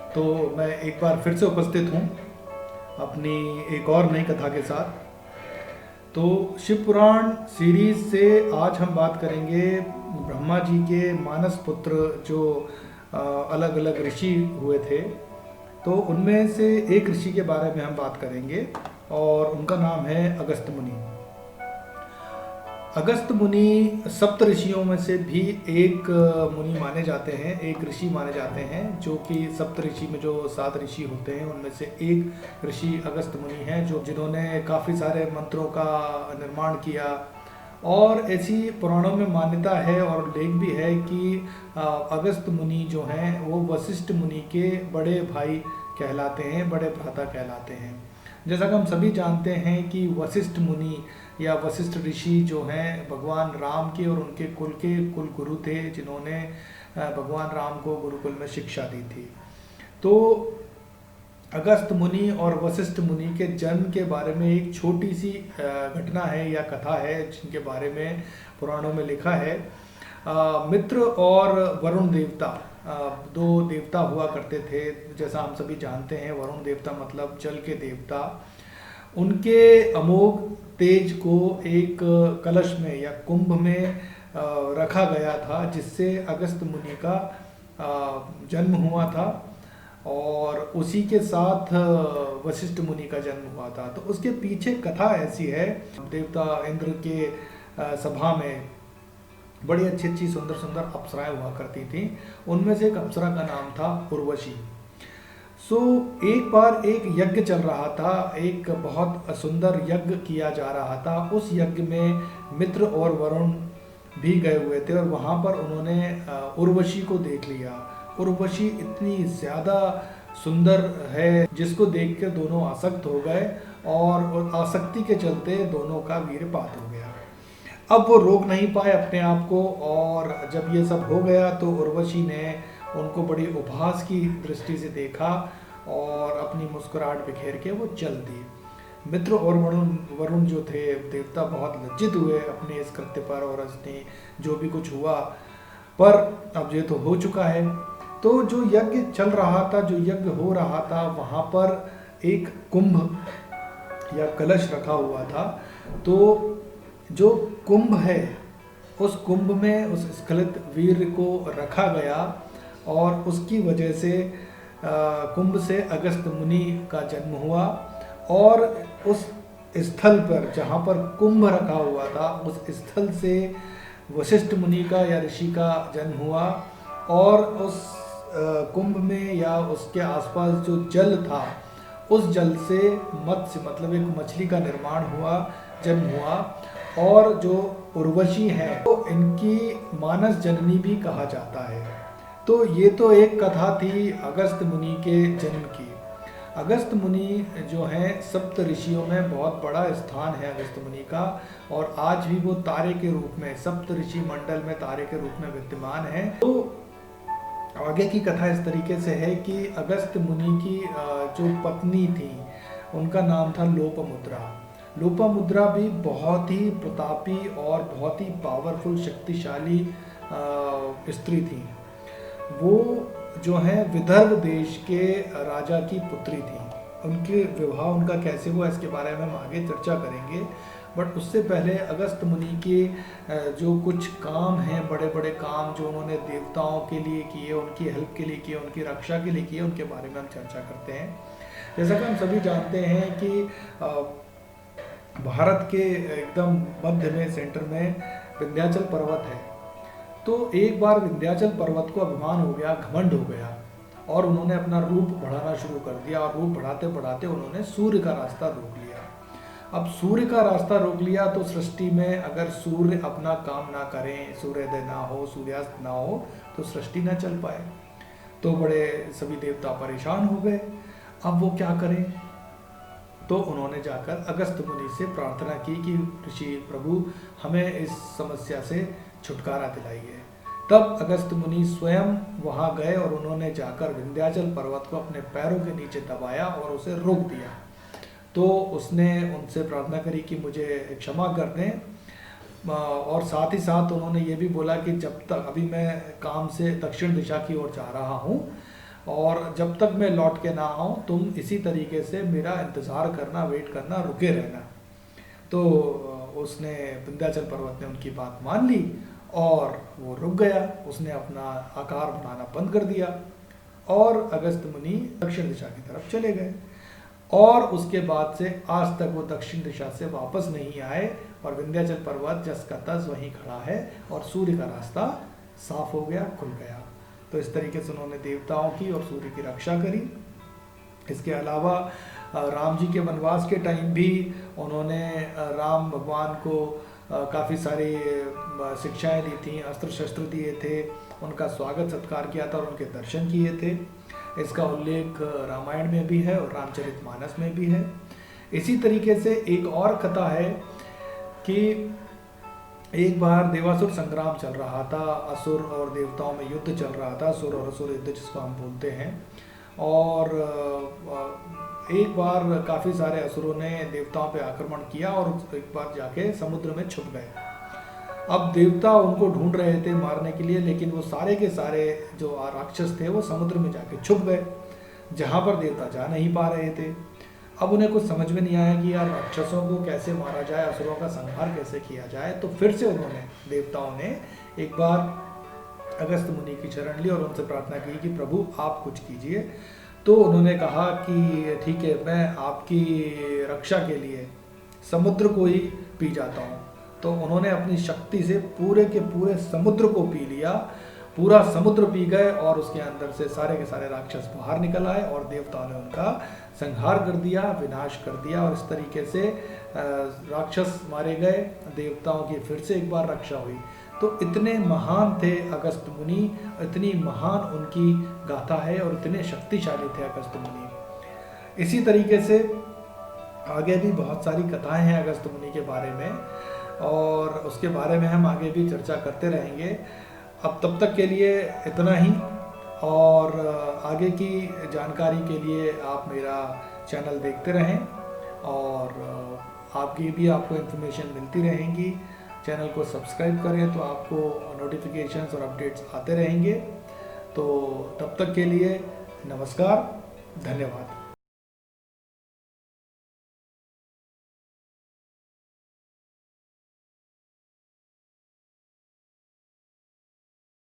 तो मैं एक बार फिर से उपस्थित हूँ अपनी एक और नई कथा के साथ। तो शिव पुराण सीरीज से आज हम बात करेंगे ब्रह्मा जी के मानस पुत्र जो अलग अलग ऋषि हुए थे। तो उनमें से एक ऋषि के बारे में हम बात करेंगे और उनका नाम है अगस्त मुनि। अगस्त मुनि सप्त ऋषियों में से भी एक मुनि माने जाते हैं, एक ऋषि माने जाते हैं, जो कि सप्त ऋषि में जो 7 ऋषि होते हैं उनमें से एक ऋषि अगस्त मुनि हैं, जो जिन्होंने काफ़ी सारे मंत्रों का निर्माण किया। और ऐसी पुराणों में मान्यता है और लेख भी है कि अगस्त मुनि जो हैं वो वशिष्ठ मुनि के बड़े भाई कहलाते हैं, बड़े भ्राता कहलाते हैं। जैसा कि हम सभी जानते हैं कि वशिष्ठ मुनि या वशिष्ठ ऋषि जो हैं भगवान राम के और उनके कुल गुरु थे, जिन्होंने भगवान राम को गुरुकुल में शिक्षा दी थी। तो अगस्त मुनि और वशिष्ठ मुनि के जन्म के बारे में एक छोटी सी घटना है या कथा है, जिनके बारे में पुराणों में लिखा है। मित्र और वरुण देवता, दो देवता हुआ करते थे। जैसा हम सभी जानते हैं, वरुण देवता मतलब जल के देवता। उनके अमोघ तेज को एक कलश में या कुंभ में रखा गया था, जिससे अगस्त मुनि का जन्म हुआ था और उसी के साथ वशिष्ठ मुनि का जन्म हुआ था। तो उसके पीछे कथा ऐसी है, देवता इंद्र के सभा में बड़ी अच्छी अच्छी सुंदर सुंदर अप्सराएं हुआ करती थी। उनमें से एक अप्सरा का नाम था उर्वशी। एक बार एक यज्ञ चल रहा था, एक बहुत सुंदर यज्ञ किया जा रहा था। उस यज्ञ में मित्र और वरुण भी गए हुए थे और वहाँ पर उन्होंने उर्वशी को देख लिया। उर्वशी इतनी ज़्यादा सुंदर है जिसको देख कर दोनों आसक्त हो गए और आसक्ति के चलते दोनों का वीरपात हो गया। अब वो रोक नहीं पाए अपने आप को, और जब ये सब हो गया तो उर्वशी ने उनको बड़ी उपहास की दृष्टि से देखा और अपनी मुस्कुराहट बिखेर के वो चल दी। मित्र और वरुण जो थे देवता बहुत लज्जित हुए अपने इस कृत्य पर, और उसने जो भी कुछ हुआ, पर अब ये तो हो चुका है। तो जो यज्ञ चल रहा था, जो यज्ञ हो रहा था, वहाँ पर एक कुंभ या कलश रखा हुआ था। तो जो कुंभ है, उस कुंभ में उस स्खलित वीर को रखा गया और उसकी वजह से कुंभ से अगस्त मुनि का जन्म हुआ। और उस स्थल पर जहाँ पर कुंभ रखा हुआ था, उस स्थल से वशिष्ठ मुनि का या ऋषि का जन्म हुआ। और उस कुंभ में या उसके आसपास जो जल था, उस जल से मत्स्य मतलब एक मछली का निर्माण हुआ, जन्म हुआ। और जो उर्वशी है तो इनकी मानस जननी भी कहा जाता है। तो ये तो एक कथा थी अगस्त मुनि के जन्म की। अगस्त मुनि जो हैं सप्त ऋषियों में बहुत बड़ा स्थान है अगस्त मुनि का, और आज भी वो तारे के रूप में सप्त ऋषि मंडल में तारे के रूप में विद्यमान है। तो आगे की कथा इस तरीके से है कि अगस्त मुनि की जो पत्नी थी उनका नाम था लोपामुद्रा। लोपामुद्रा भी बहुत ही प्रतापी और बहुत ही पावरफुल शक्तिशाली स्त्री थी। वो जो है विदर्भ देश के राजा की पुत्री थी। उनके विवाह उनका कैसे हुआ इसके बारे में हम आगे चर्चा करेंगे, बट उससे पहले अगस्त मुनि के जो कुछ काम हैं, बड़े बड़े काम जो उन्होंने देवताओं के लिए किए, उनकी हेल्प के लिए किए, उनकी रक्षा के लिए किए, उनके बारे में हम चर्चा करते हैं। जैसा कि हम सभी जानते हैं कि भारत के एकदम मध्य में, सेंटर में विंध्याचल पर्वत है। तो एक बार विंध्याचल पर्वत को अभिमान हो गया, घमंड हो गया, और उन्होंने अपना रूप बढ़ाना शुरू कर दिया। और रूप बढ़ाते बढ़ाते उन्होंने सूर्य का रास्ता रोक लिया। अब सूर्य का रास्ता रोक लिया तो सृष्टि में अगर सूर्य अपना काम ना करें, सूर्योदय ना हो, सूर्यास्त ना हो, तो सृष्टि ना चल पाए। तो बड़े सभी देवता परेशान हो गए। अब वो क्या करें? तो उन्होंने जाकर अगस्त मुनि से प्रार्थना की कि ऋषि प्रभु हमें इस समस्या से छुटकारा दिलाइए। तब अगस्त मुनि स्वयं वहाँ गए और उन्होंने जाकर विंध्याचल पर्वत को अपने पैरों के नीचे दबाया और उसे रोक दिया। तो उसने उनसे प्रार्थना करी कि मुझे क्षमा कर दें, और साथ ही साथ उन्होंने ये भी बोला कि जब तक अभी मैं काम से दक्षिण दिशा की ओर जा रहा हूँ, और जब तक मैं लौट के ना आऊँ तुम इसी तरीके से मेरा इंतज़ार करना, वेट करना, रुके रहना। तो उसने विंध्याचल पर्वत ने उनकी बात मान ली और वो रुक गया। उसने अपना आकार बनाना बंद कर दिया और अगस्त मुनि दक्षिण दिशा की तरफ चले गए और उसके बाद से आज तक वो दक्षिण दिशा से वापस नहीं आए और विंध्याचल पर्वत जस का तस वहीं खड़ा है और सूर्य का रास्ता साफ हो गया, खुल गया। तो इस तरीके से उन्होंने देवताओं की और सूर्य की रक्षा करी। इसके अलावा राम जी के वनवास के टाइम भी उन्होंने राम भगवान को काफ़ी सारी शिक्षाएं दी थी, अस्त्र शस्त्र दिए थे, उनका स्वागत सत्कार किया था और उनके दर्शन किए थे। इसका उल्लेख रामायण में भी है और रामचरितमानस में भी है। इसी तरीके से एक और कथा है कि एक बार देवासुर संग्राम चल रहा था, असुर और देवताओं में युद्ध चल रहा था, असुर और असुर युद्ध जिसको हम बोलते हैं। और एक बार काफ़ी सारे असुरों ने देवताओं पे आक्रमण किया और एक बार जाके समुद्र में छुप गए। अब देवता उनको ढूंढ रहे थे मारने के लिए, लेकिन वो सारे के सारे जो राक्षस थे वो समुद्र में जाके छुप गए जहाँ पर देवता जा नहीं पा रहे थे। अब उन्हें कुछ समझ में नहीं आया कि यार राक्षसों को कैसे मारा जाए, असुरों का संहार कैसे किया जाए। तो फिर से उन्होंने, देवताओं ने एक बार अगस्त मुनि की शरण ली और उनसे प्रार्थना की कि प्रभु आप कुछ कीजिए। तो उन्होंने कहा कि ठीक है, मैं आपकी रक्षा के लिए समुद्र को ही पी जाता हूँ। तो उन्होंने अपनी शक्ति से पूरे के पूरे समुद्र को पी लिया, पूरा समुद्र पी गए और उसके अंदर से सारे के सारे राक्षस बाहर निकल आए और देवताओं ने उनका संहार कर दिया, विनाश कर दिया। और इस तरीके से राक्षस मारे गए, देवताओं की फिर से एक बार रक्षा हुई। तो इतने महान थे अगस्त मुनि, इतनी महान उनकी गाथा है और इतने शक्तिशाली थे अगस्त मुनि। इसी तरीके से आगे भी बहुत सारी कथाएं हैं अगस्त मुनि के बारे में और उसके बारे में हम आगे भी चर्चा करते रहेंगे। अब तब तक के लिए इतना ही, और आगे की जानकारी के लिए आप मेरा चैनल देखते रहें और आपको इन्फॉर्मेशन मिलती रहेंगी। चैनल को सब्सक्राइब करें तो आपको नोटिफिकेशंस और अपडेट्स आते रहेंगे। तो तब तक के लिए नमस्कार, धन्यवाद।